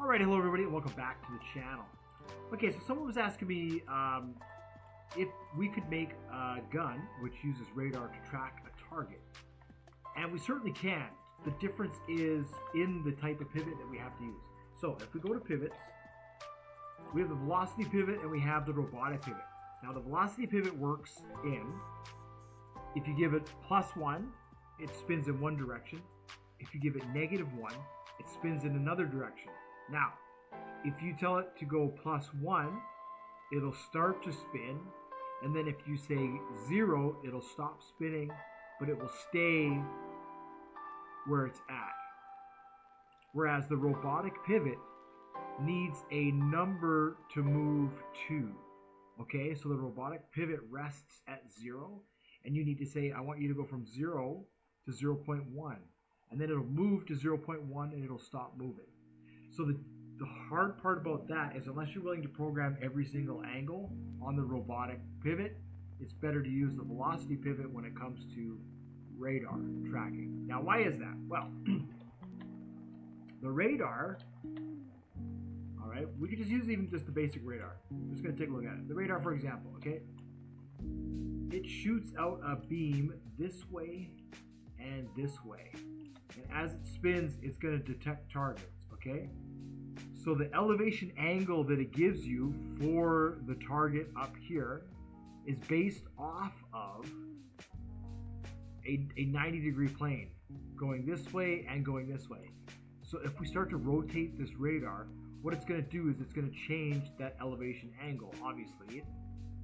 Alright, hello everybody and welcome back to the channel. Okay, so someone was asking me if we could make a gun which uses radar to track a target. And we certainly can. The difference is in the type of pivot that we have to use. So if we go to pivots, we have the velocity pivot and we have the robotic pivot. Now the velocity pivot works in, if you give it +1, it spins in one direction. If you give it -1, it spins in another direction. Now, if you tell it to go +1, it'll start to spin, and then if you say 0, it'll stop spinning, but it will stay where it's at. Whereas the robotic pivot needs a number to move to. Okay, so the robotic pivot rests at 0, and you need to say, I want you to go from 0 to 0.1. And then it'll move to 0.1 and it'll stop moving. So the hard part about that is unless you're willing to program every single angle on the robotic pivot, it's better to use the velocity pivot when it comes to radar tracking. Now, why is that? Well, the radar, all right, we could just use even just the basic radar. I'm just going to take a look at it. The radar, for example, okay, it shoots out a beam this way and this way. And as it spins, it's going to detect targets, okay? So the elevation angle that it gives you for the target up here is based off of a 90-degree plane going this way and going this way. So if we start to rotate this radar, what it's going to do is it's going to change that elevation angle, obviously,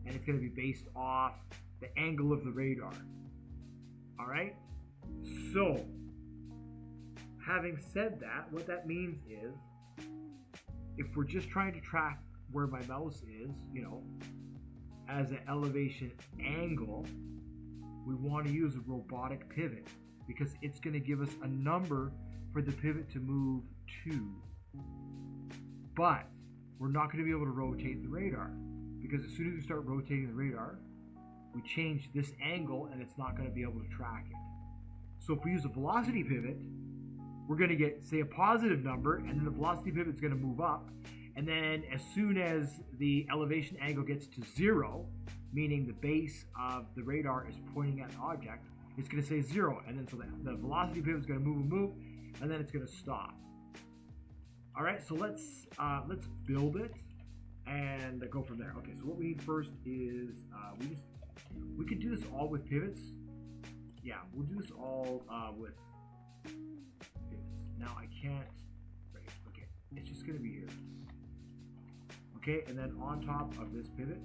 and it's going to be based off the angle of the radar. All right? So, having said that, what that means is, if we're just trying to track where my mouse is, you know, as an elevation angle, we want to use a robotic pivot because it's going to give us a number for the pivot to move to. But we're not going to be able to rotate the radar because as soon as we start rotating the radar, we change this angle and it's not going to be able to track it. So if we use a velocity pivot, we're going to get, say, a positive number, and then the velocity pivot is going to move up. And then as soon as the elevation angle gets to 0, meaning the base of the radar is pointing at an object, it's going to say 0. And then so the velocity pivot is going to move, and then it's going to stop. All right, so let's build it and go from there. Okay, so what we need first is we could do this all with pivots. Yeah, we'll do this all with pivots. Now I can't, right, okay, it's just gonna be here. Okay, and then on top of this pivot,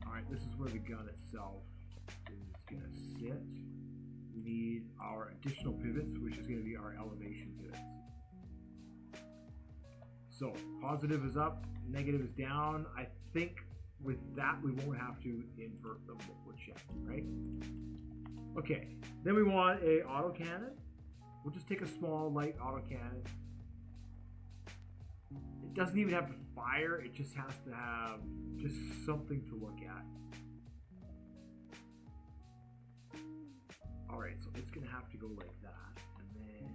all right, this is where the gun itself is gonna sit. We need our additional pivots, which is gonna be our elevation pivots. So positive is up, negative is down. I think with that we won't have to invert them yet, right? Okay, then we want a autocannon. We'll just take a small light autocannon. It doesn't even have to fire, it just has to have just something to look at. Alright, so it's gonna have to go like that, and then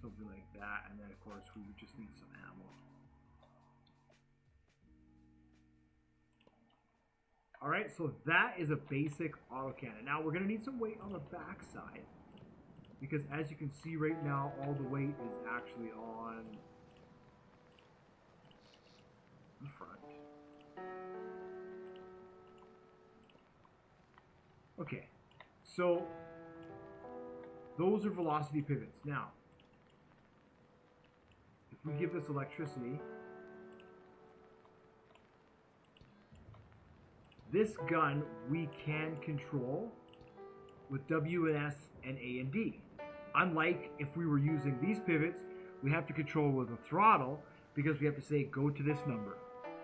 something like that, and then of course we would just need some ammo. Alright, so that is a basic autocannon. Now we're going to need some weight on the back side, because as you can see right now, all the weight is actually on the front. Okay, so those are velocity pivots. Now, if we give this electricity, this gun we can control with W and S and A and D. Unlike if we were using these pivots, we have to control with a throttle because we have to say go to this number,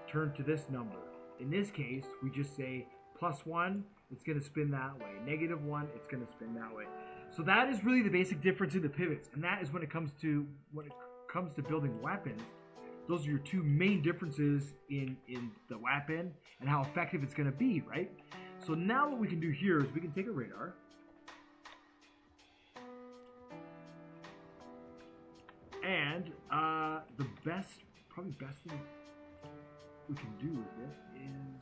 turn to this number. In this case, we just say +1, it's going to spin that way. -1, it's going to spin that way. So that is really the basic difference in the pivots, and that is when it comes to building weapons. those are your two main differences in the weapon and how effective it's going to be, right? So now what we can do here is we can take a radar. And the probably best thing we can do with it is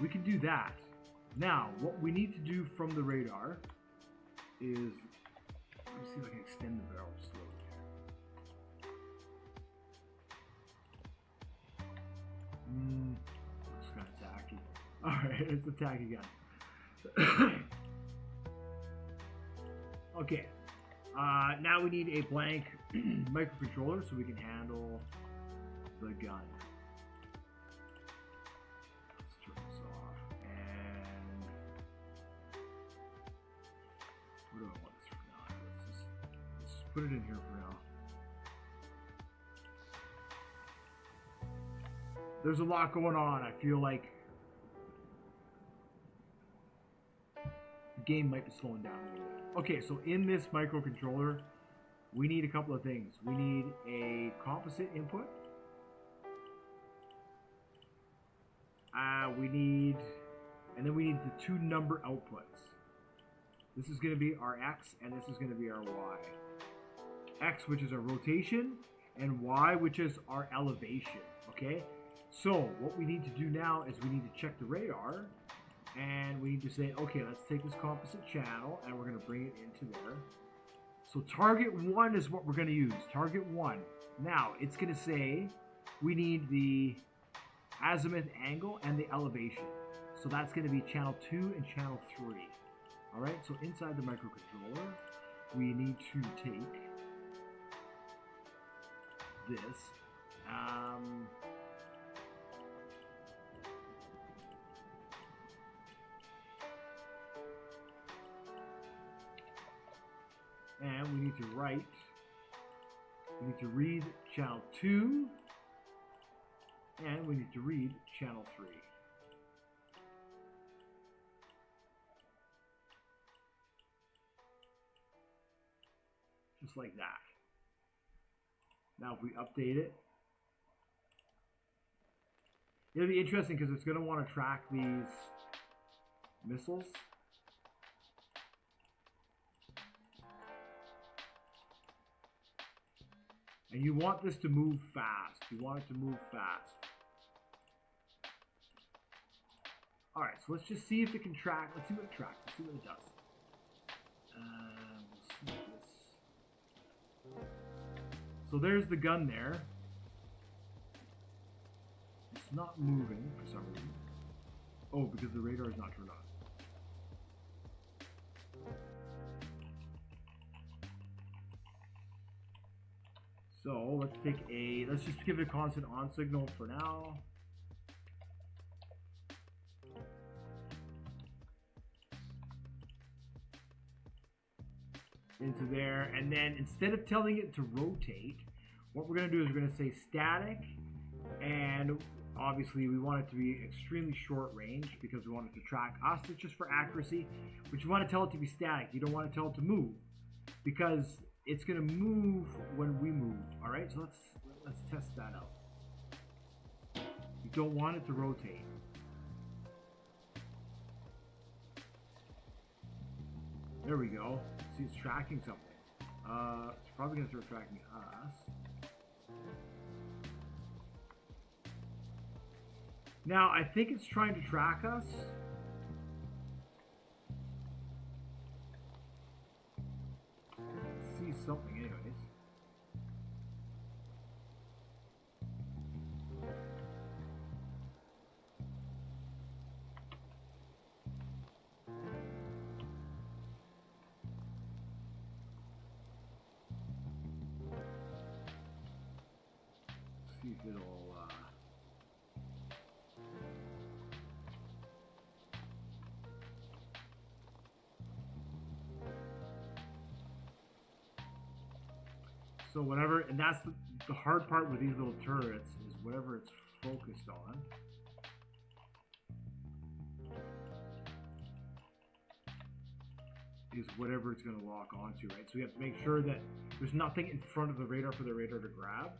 we can do that. Now, what we need to do from the radar is, let me see if I can extend the barrel just a little bit. Looks kind of tacky. Alright, it's a tacky gun. Okay. Now we need a blank microcontroller so we can handle the gun. Let's turn this off. And what do I want this for now? Let's just put it in here for now. There's a lot going on. I feel like the game might be slowing down a little bit. Okay, so in this microcontroller, we need a couple of things. We need a composite input. And then we need the two number outputs. This is going to be our X, and this is going to be our Y. X, which is our rotation, and Y, which is our elevation. Okay? So what we need to do now is we need to check the radar, and we need to say, okay, let's take this composite channel, and we're going to bring it into there. So target 1 is what we're going to use. Target 1. Now, it's going to say we need the azimuth angle and the elevation. So that's going to be channel 2 and channel 3. All right, so inside the microcontroller, we need to take this. And we need to read channel 2, and we need to read channel 3. Just like that. Now if we update it, it'll be interesting because it's going to want to track these missiles. And you want this to move fast. You want it to move fast. Alright, so let's just see if it can track. Let's see what it tracks. Let's see what it does. We'll see this. So there's the gun there. It's not moving for some reason. Oh, because the radar is not turned on. So let's just give it a constant on signal for now. Into there, and then instead of telling it to rotate, what we're going to do is we're going to say static, and obviously we want it to be extremely short range because we want it to track us. It's just for accuracy, but you want to tell it to be static. You don't want to tell it to move because it's going to move when we move. All right, so let's test that out. You don't want it to rotate. There we go. See, it's tracking something. It's probably going to start tracking us. Now, I think it's trying to track us. Let's see something anyways. See if it'll so whatever, and that's the hard part with these little turrets is whatever it's focused on. is whatever it's going to lock onto, right? So we have to make sure that there's nothing in front of the radar for the radar to grab.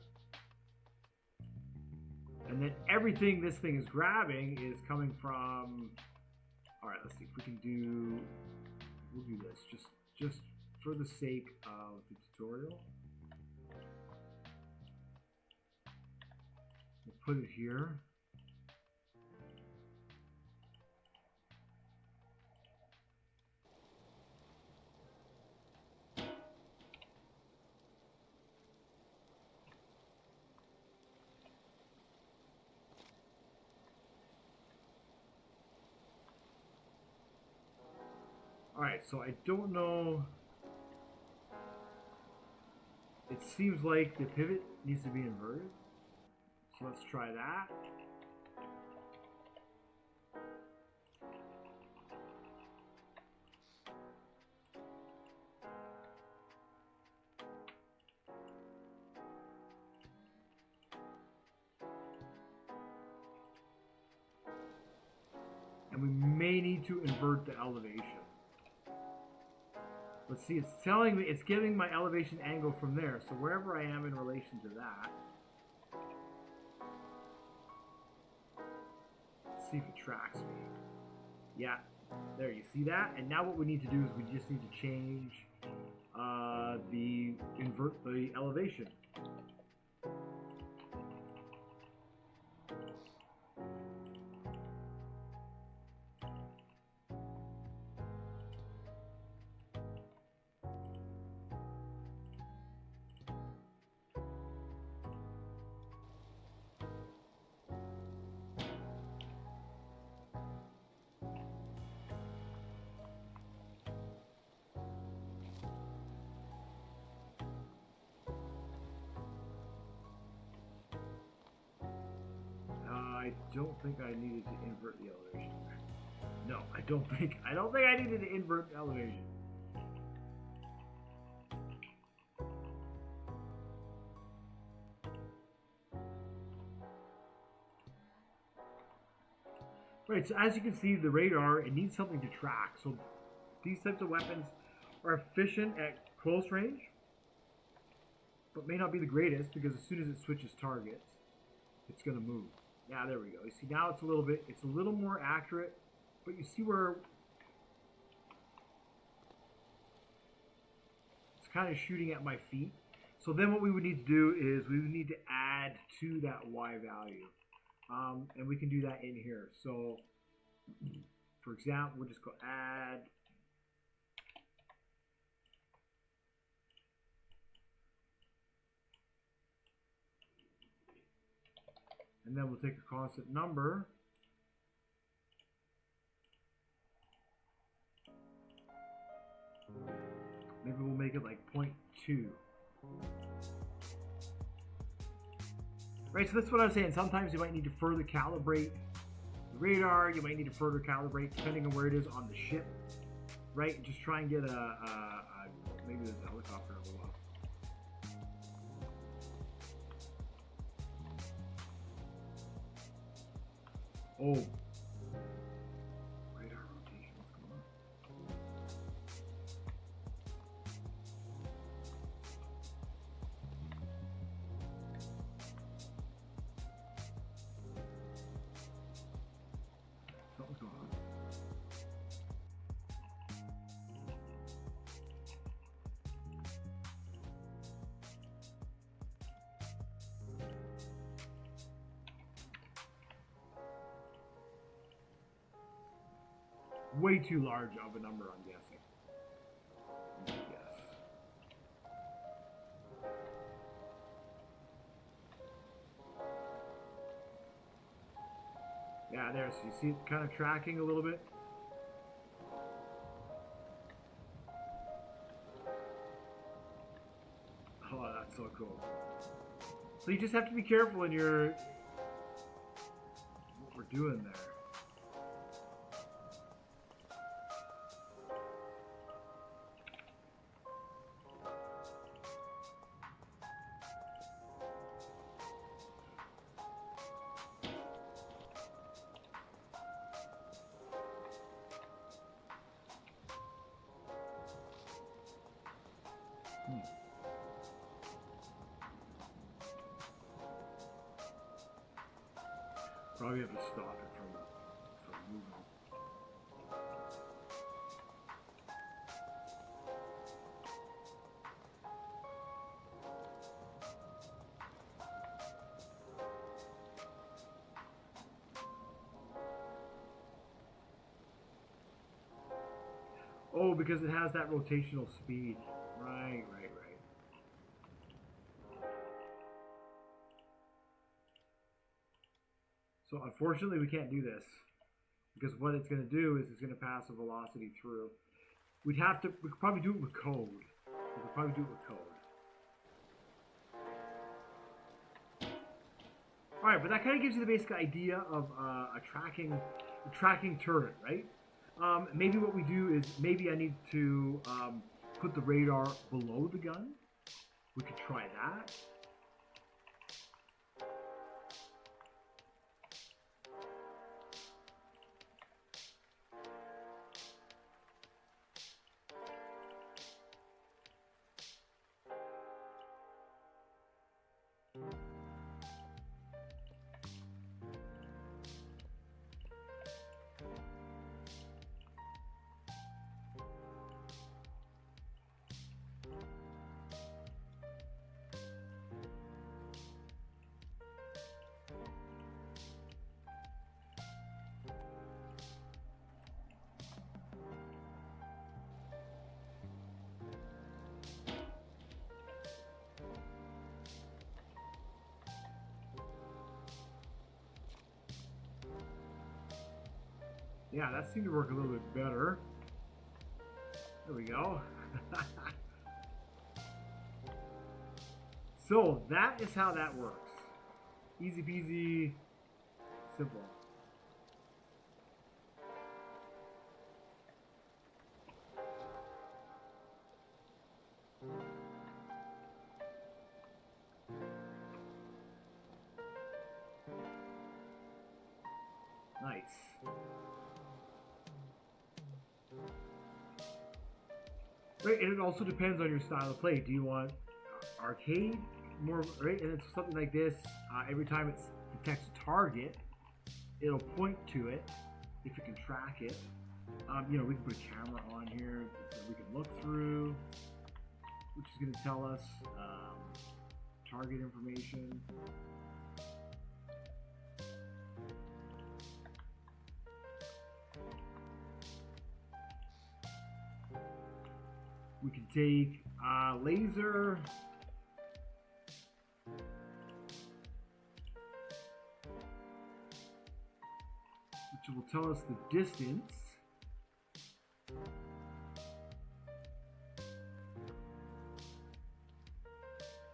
And then everything this thing is grabbing is coming from... All right, let's see if we can do... We'll do this just for the sake of the tutorial. We'll put it here. Alright, so I don't know. It seems like the pivot needs to be inverted. So let's try that. And we may need to invert the elevation. Let's see, it's telling me, it's giving my elevation angle from there. So wherever I am in relation to that, let's see if it tracks me. Yeah, there, you see that? And now what we need to do is we just need to change invert the elevation. I don't think I needed to invert the elevation. No, I don't think I needed to invert the elevation. Right, so as you can see, the radar, it needs something to track. So these types of weapons are efficient at close range, but may not be the greatest because as soon as it switches targets, it's going to move. Yeah, there we go. You see, now it's a little more accurate, but you see where it's kind of shooting at my feet. So then what we would need to do is we would need to add to that Y value. And we can do that in here. So, for example, we'll just go add. And then we'll take a constant number. Maybe we'll make it like 0.2. Right, so that's what I was saying. Sometimes you might need to further calibrate the radar. You might need to further calibrate depending on where it is on the ship. Right, just try and get maybe there's a helicopter a little up. Oh. Radar rotation, what's going on? Something's going on. Way too large of a number, I'm guessing. Yes. Yeah, there. So you see it kind of tracking a little bit. Oh, that's so cool. So you just have to be careful in what we're doing there. Probably have to stop it from moving. Oh, because it has that rotational speed. Right. So unfortunately we can't do this, because what it's going to do is it's going to pass a velocity through. We could probably do it with code. Alright, but that kind of gives you the basic idea of a tracking turret, right? Maybe what we do is, maybe I need to put the radar below the gun. We could try that. Yeah, that seemed to work a little bit better. There we go. So that is how that works. Easy peasy, simple. Nice. Right, and it also depends on your style of play. Do you want arcade, more, right? And it's something like this. Every time it detects a target, it'll point to it if it can track it. You know, we can put a camera on here that we can look through, which is going to tell us target information. We can take laser, which will tell us the distance.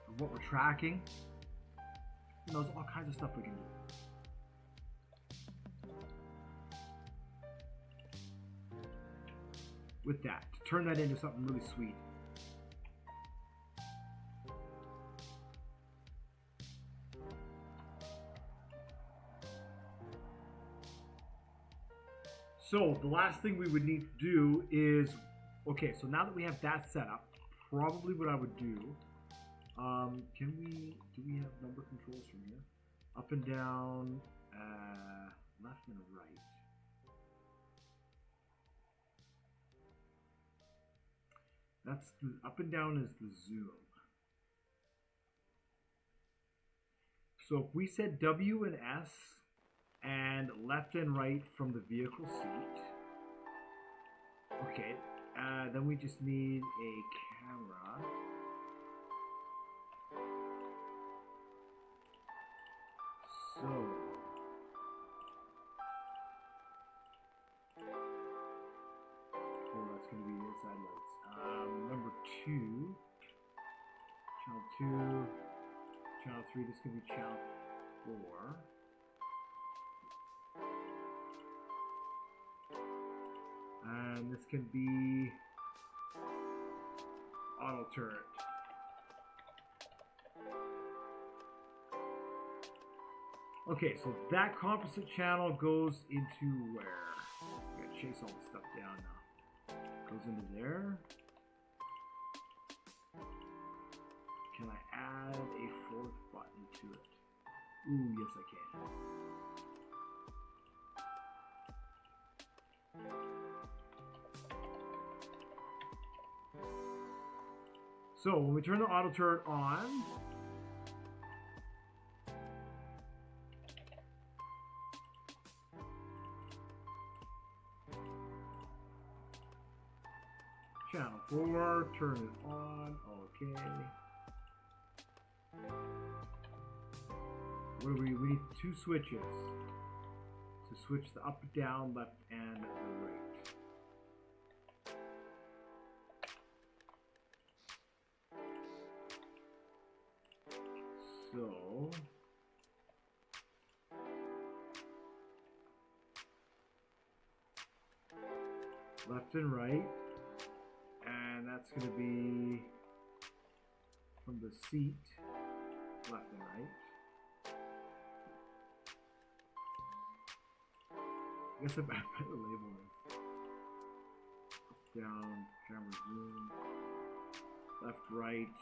Of what we're tracking. You know, there's all kinds of stuff we can do. With that, to turn that into something really sweet. So the last thing we would need to do is, okay, so now that we have that set up, probably what I would do, do we have number controls from here? Up and down, left and right. That's the up and down is the zoom. So if we said W and S and left and right from the vehicle seat, okay, then we just need a camera. So that's going to be inside lights. Number 2, channel 2, channel 3, this is going to be channel 4. And this can be auto turret. Okay, so that composite channel goes into where? We gotta chase all this stuff down now. Goes into there. Can I add a fourth button to it? Ooh, yes I can. So when we turn the auto turret on, channel 4, turn it on, okay. What do we need 2 switches to switch the up, down, left, and the right. So left and right, and that's going to be from the seat, left and right. I guess I better label this. Up, down, camera zoom, left, right.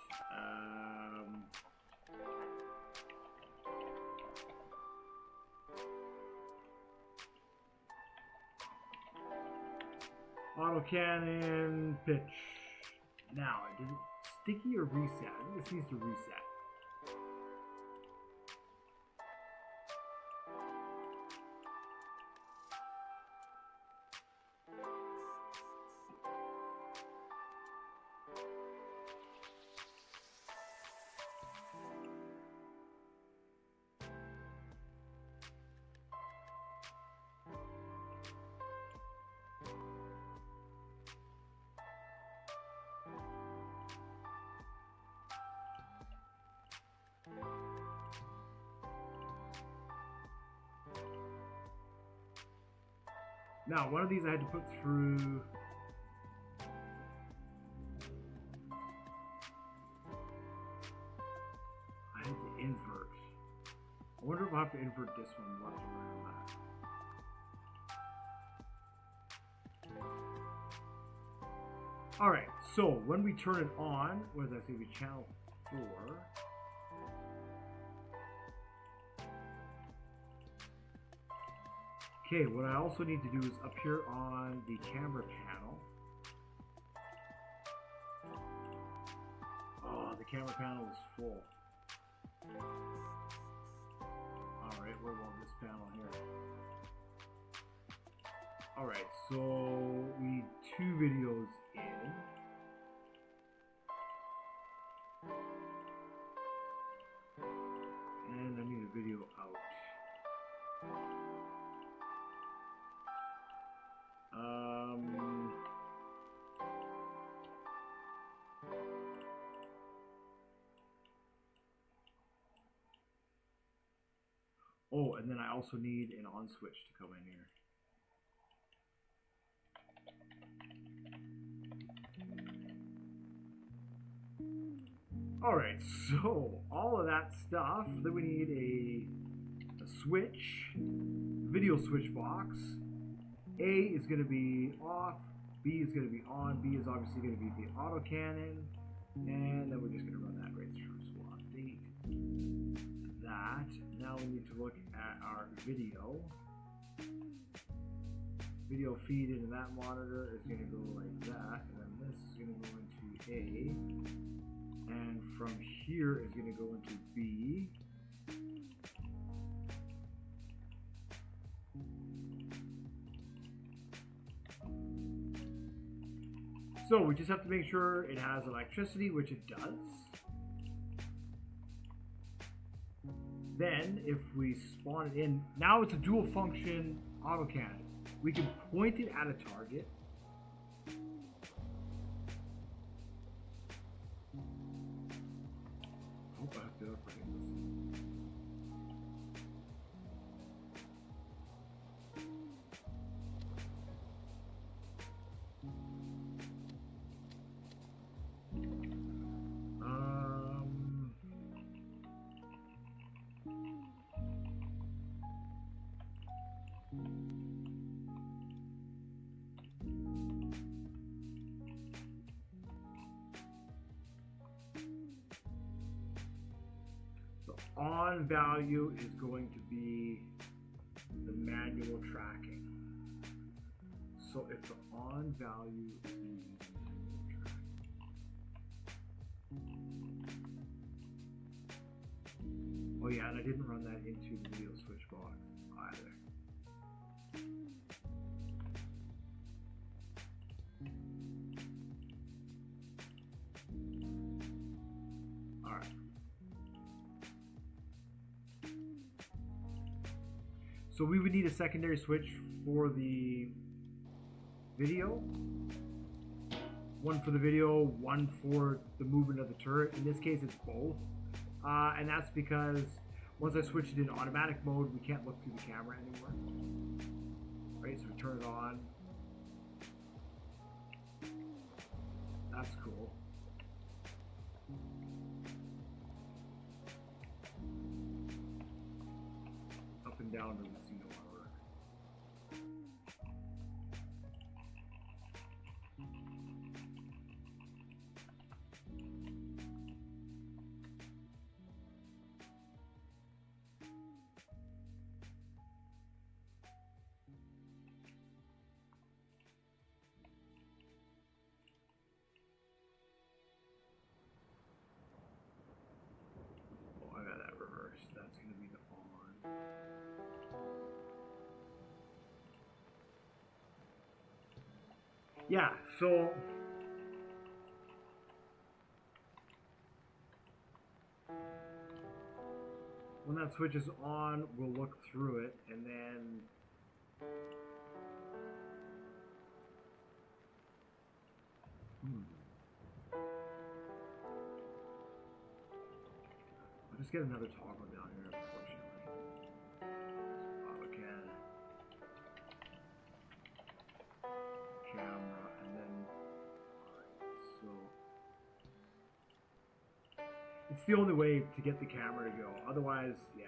Autocannon pitch. Now, does it sticky or reset? I think this needs to reset. Now, one of these I had to put through. I had to invert. I wonder if I'll have to invert this one. We'll have to learn that. Alright, so when we turn it on, what does that say? Channel 4. Okay, what I also need to do is up here on the camera panel. Oh, the camera panel is full. Alright, what about this panel here? Alright, so we need 2 videos in. And I need a video out. Oh, and then I also need an on switch to come in here. Alright, so all of that stuff, then we need a switch, video switch box. A is going to be off, B is going to be on, B is obviously going to be the autocannon, and then we're just going to run that right through. So we'll update that. Now we need to look at our video. Video feed into that monitor is going to go like that, and then this is going to go into A, and from here is going to go into B. So we just have to make sure it has electricity, which it does. Then if we spawn it in, now it's a dual function autocannon. We can point it at a target. I hope I have to upgrade this. on value is going to be the manual tracking. So if the on value is manual tracking, oh yeah, and I didn't run that into the video switch box either. So we would need a secondary switch for the video. One for the video, one for the movement of the turret. In this case, it's both. And that's because once I switch it in automatic mode, we can't look through the camera anymore. Right, so we turn it on. That's cool. Up and down to the zero hour. Oh, I got that reversed. That's going to be the on. Yeah, so when that switch is on, we'll look through it, and then I'll just get another toggle down here, unfortunately. Okay. Camera, and then so it's the only way to get the camera to go. Otherwise, yeah.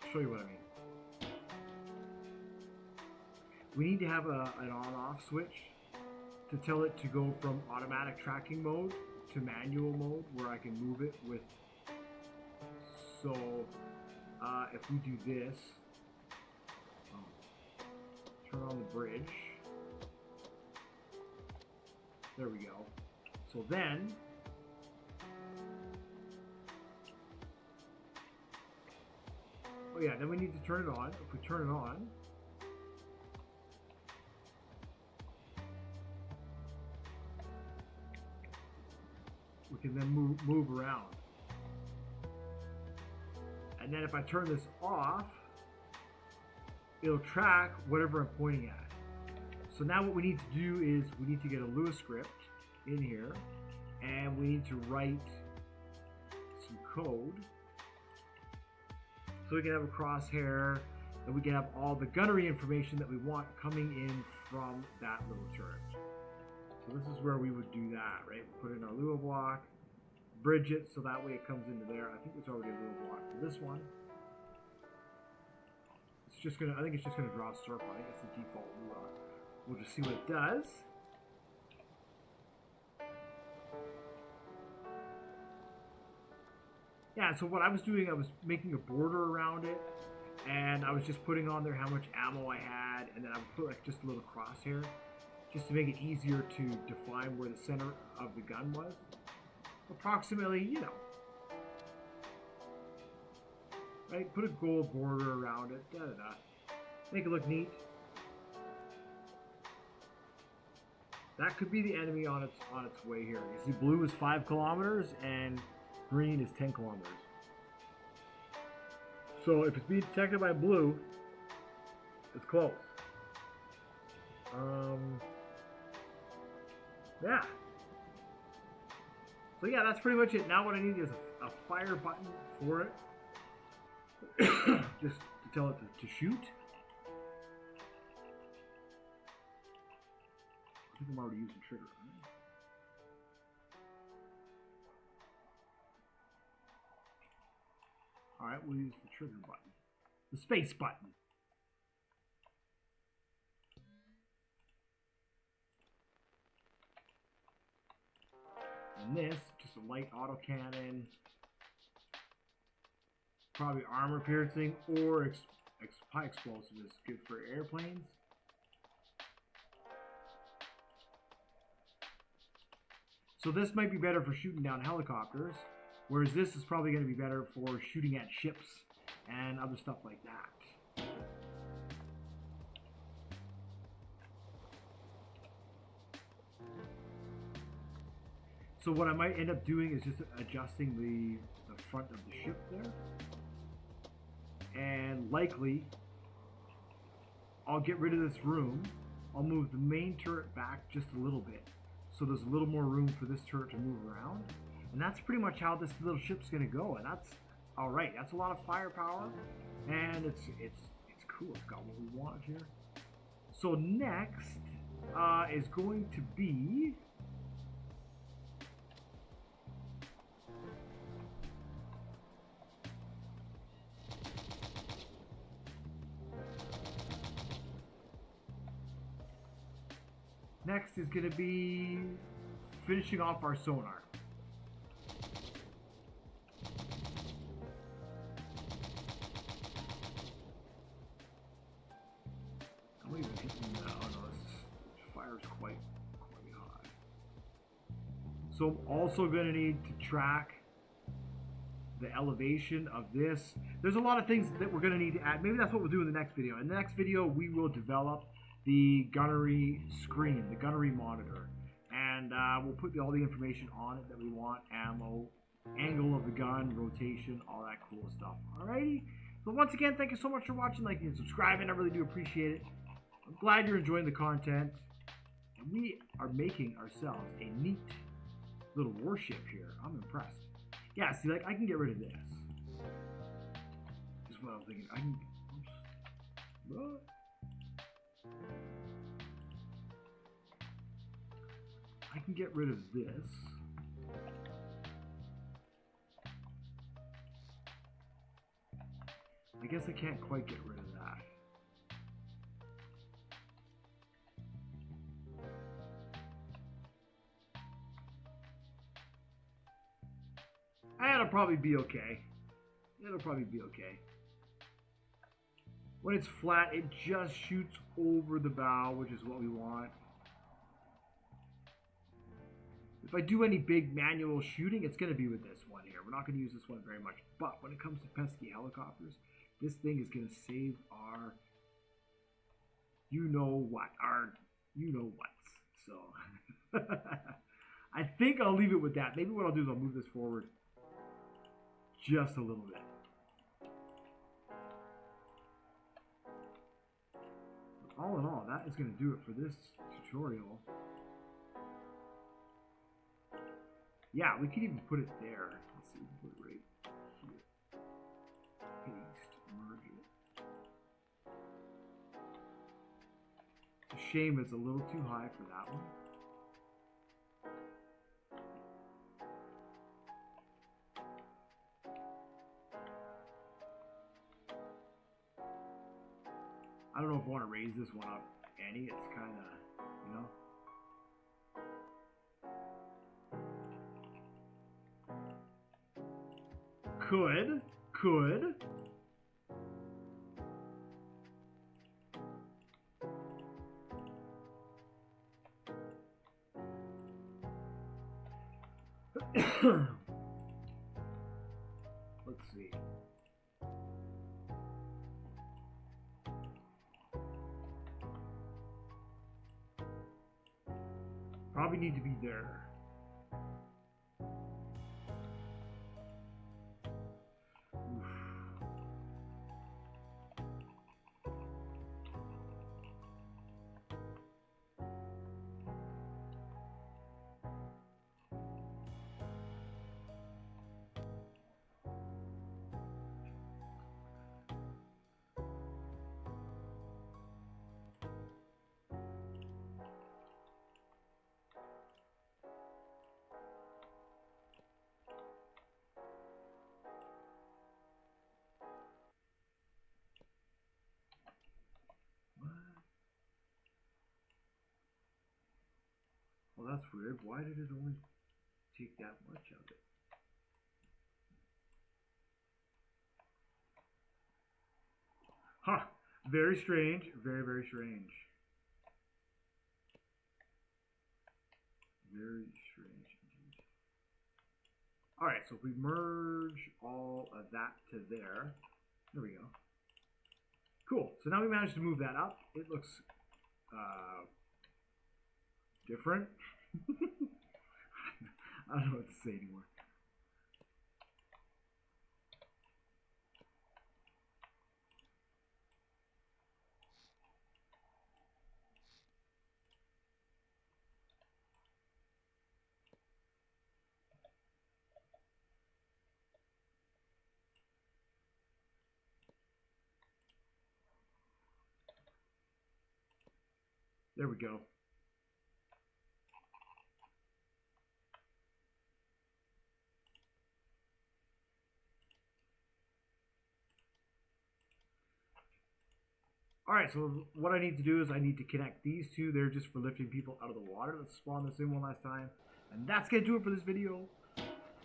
I'll show you what I mean. We need to have an on-off switch to tell it to go from automatic tracking mode to manual mode, where I can move it with. So if we do this, turn on the bridge. There we go. So then, oh yeah, then we need to turn it on. If we turn it on, we can then move around. And then if I turn this off, it'll track whatever I'm pointing at. So now what we need to do is we need to get a Lua script in here, and we need to write some code so we can have a crosshair, and we can have all the gunnery information that we want coming in from that little turret. So this is where we would do that, right? Put in our Lua block, bridge it so that way it comes into there. I think there's already a Lua block for this one. It's just gonna, I think it's just gonna draw a circle. I think it's the default Lua. We'll just see what it does. Yeah, so what I was doing, I was making a border around it, and I was just putting on there how much ammo I had, and then I would put like just a little crosshair, just to make it easier to define where the center of the gun was. Approximately, you know. Right? Put a gold border around it, da-da-da. Make it look neat. That could be the enemy on its way here. You see, blue is 5 kilometers and green is 10 kilometers. So if it's being detected by blue, it's close. Yeah. So yeah, that's pretty much it. Now what I need is a fire button for it. Just to tell it to shoot. I think I'm already using trigger. Alright, we'll use the trigger button. The space button. And this, just a light autocannon. Probably armor piercing or high explosive is good for airplanes. So this might be better for shooting down helicopters, whereas this is probably going to be better for shooting at ships and other stuff like that. So what I might end up doing is just adjusting the front of the ship there. And likely, I'll get rid of this room. I'll move the main turret back just a little bit, so there's a little more room for this turret to move around. And that's pretty much how this little ship's gonna go. And that's all right. That's a lot of firepower, and it's cool. It's got what we want here. So next is going to be finishing off our sonar. I'm even hitting now. No, this fire's quite high. So I'm also going to need to track the elevation of this. There's a lot of things that we're going to need to add. Maybe that's what we'll do in the next video. In the next video, we will develop the gunnery screen, the gunnery monitor, and we'll put all the information on it that we want: ammo, angle of the gun, rotation, all that cool stuff. Alrighty, so once again, thank you so much for watching, liking, and subscribing. I really do appreciate it. I'm glad you're enjoying the content, and we are making ourselves a neat little warship here. I'm impressed. Yeah, see, like, I can get rid of this. Just what I'm thinking. I can. What? I can get rid of this. I guess I can't quite get rid of that. It'll probably be okay. It'll probably be okay. When it's flat, it just shoots over the bow, which is what we want. If I do any big manual shooting, it's going to be with this one here. We're not going to use this one very much. But when it comes to pesky helicopters, this thing is going to save our you-know-what. Our you-know-whats. So, I think I'll leave it with that. Maybe what I'll do is I'll move this forward just a little bit. All in all, that is going to do it for this tutorial. Yeah, we could even put it there. Let's see, we can put it right here. Paste, merge it. It's a shame it's a little too high for that one. I don't know if I want to raise this one up any. It's kind of, you know. Could. Let's see. Probably need to be there. Well, that's weird. Why did it only... take that much of it. Huh. Very strange. Very, very strange. Very strange indeed. Alright, so if we merge all of that to there. There we go. Cool. So now we managed to move that up. It looks different. I don't know what to say anymore. There we go. Alright, so what I need to do is I need to connect these two. They're just for lifting people out of the water. Let's spawn this in one last time. And that's going to do it for this video.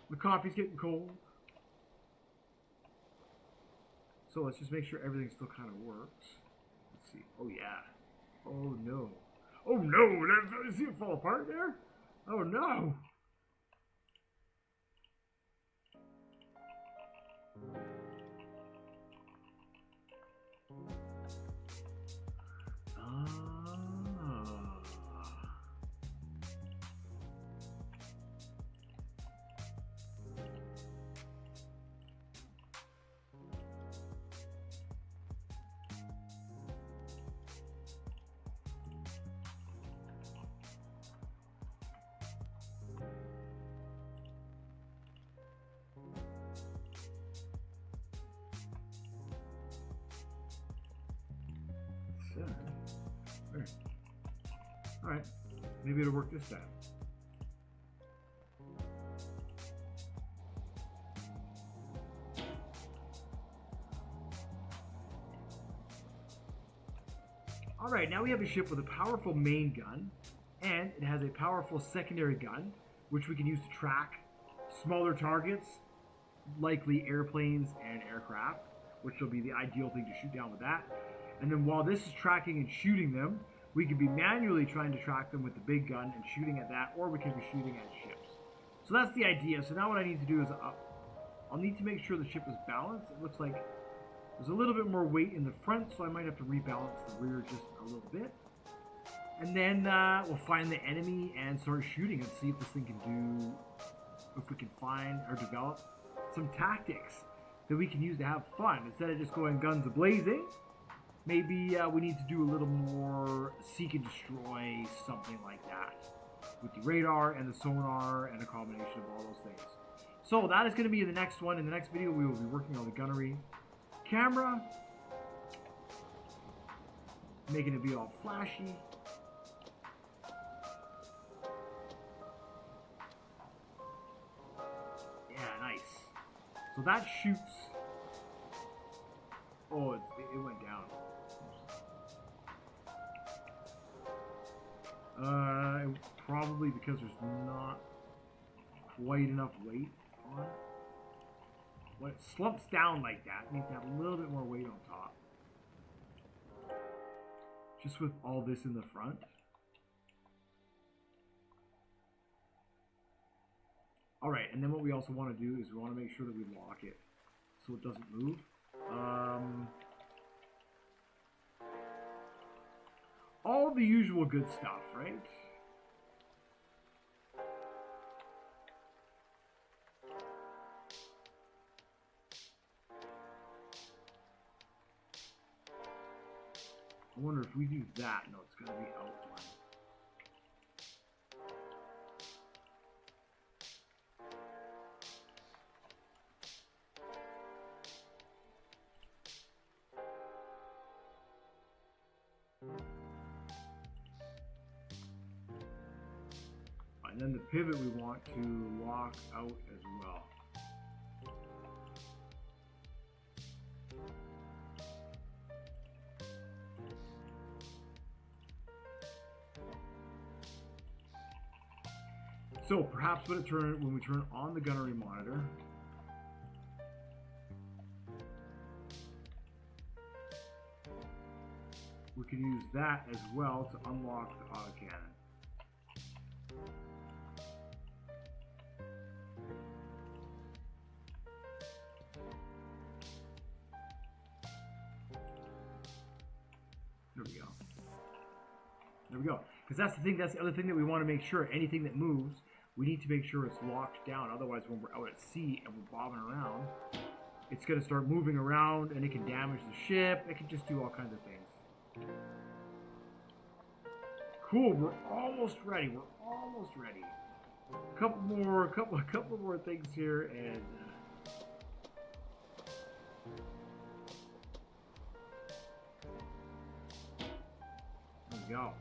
The coffee's getting cold. So let's just make sure everything still kind of works. Let's see. Oh, yeah. Oh, no. Oh, no. See it fall apart there? Oh, no. Alright, maybe it'll work this time. Alright, now we have a ship with a powerful main gun, and it has a powerful secondary gun, which we can use to track smaller targets, likely airplanes and aircraft, which will be the ideal thing to shoot down with that. And then while this is tracking and shooting them, we could be manually trying to track them with the big gun and shooting at that, or we could be shooting at ships. So that's the idea. So now what I need to do is I'll need to make sure the ship is balanced. It looks like there's a little bit more weight in the front, so I might have to rebalance the rear just a little bit. And then we'll find the enemy and start shooting and see if this thing can do, if we can find or develop some tactics that we can use to have fun. Instead of just going guns a-blazing, maybe we need to do a little more seek and destroy, something like that, with the radar and the sonar and a combination of all those things. So that is going to be in the next one. In the next video, we will be working on the gunnery camera, making it be all flashy. Yeah, nice. So that shoots. Oh, it went down. Probably because there's not quite enough weight on it. When it slumps down like that, it needs to have a little bit more weight on top. Just with all this in the front. Alright, and then what we also want to do is we want to make sure that we lock it so it doesn't move. All the usual good stuff, right? I wonder if we do that. No, it's going to be outline. And then the pivot we want to lock out as well. So perhaps when we turn on the gunnery monitor, we can use that as well to unlock the autocannon. There we go. There we go. Because that's the thing, that's the other thing that we want to make sure. Anything that moves, we need to make sure it's locked down. Otherwise, when we're out at sea and we're bobbing around, it's going to start moving around and it can damage the ship. It can just do all kinds of things. Cool, we're almost ready. We're almost ready. A couple more things here, and there we go.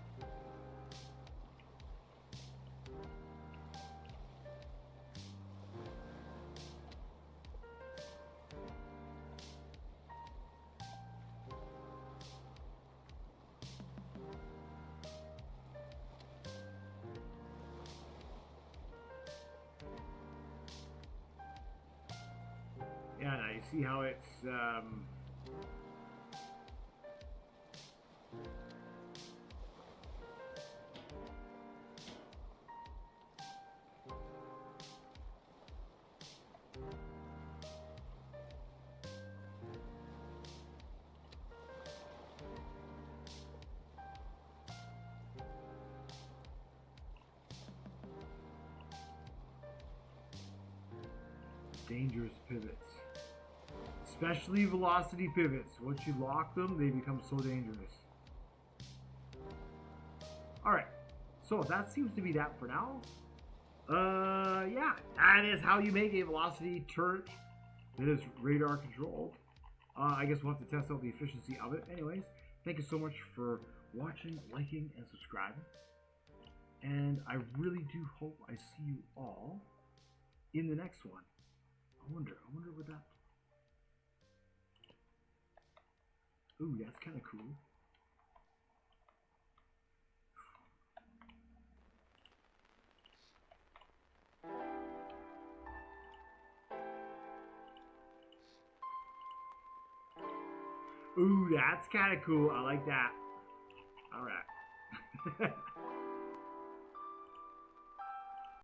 Yeah, now you see how it's dangerous pivots. Especially velocity pivots. Once you lock them, they become so dangerous. Alright, so that seems to be that for now. Yeah, that is how you make a velocity turret that is radar controlled. I guess we'll have to test out the efficiency of it. Anyways, thank you so much for watching, liking, and subscribing. And I really do hope I see you all in the next one. I wonder what that... Ooh, that's kind of cool. Ooh, that's kind of cool. I like that. All right.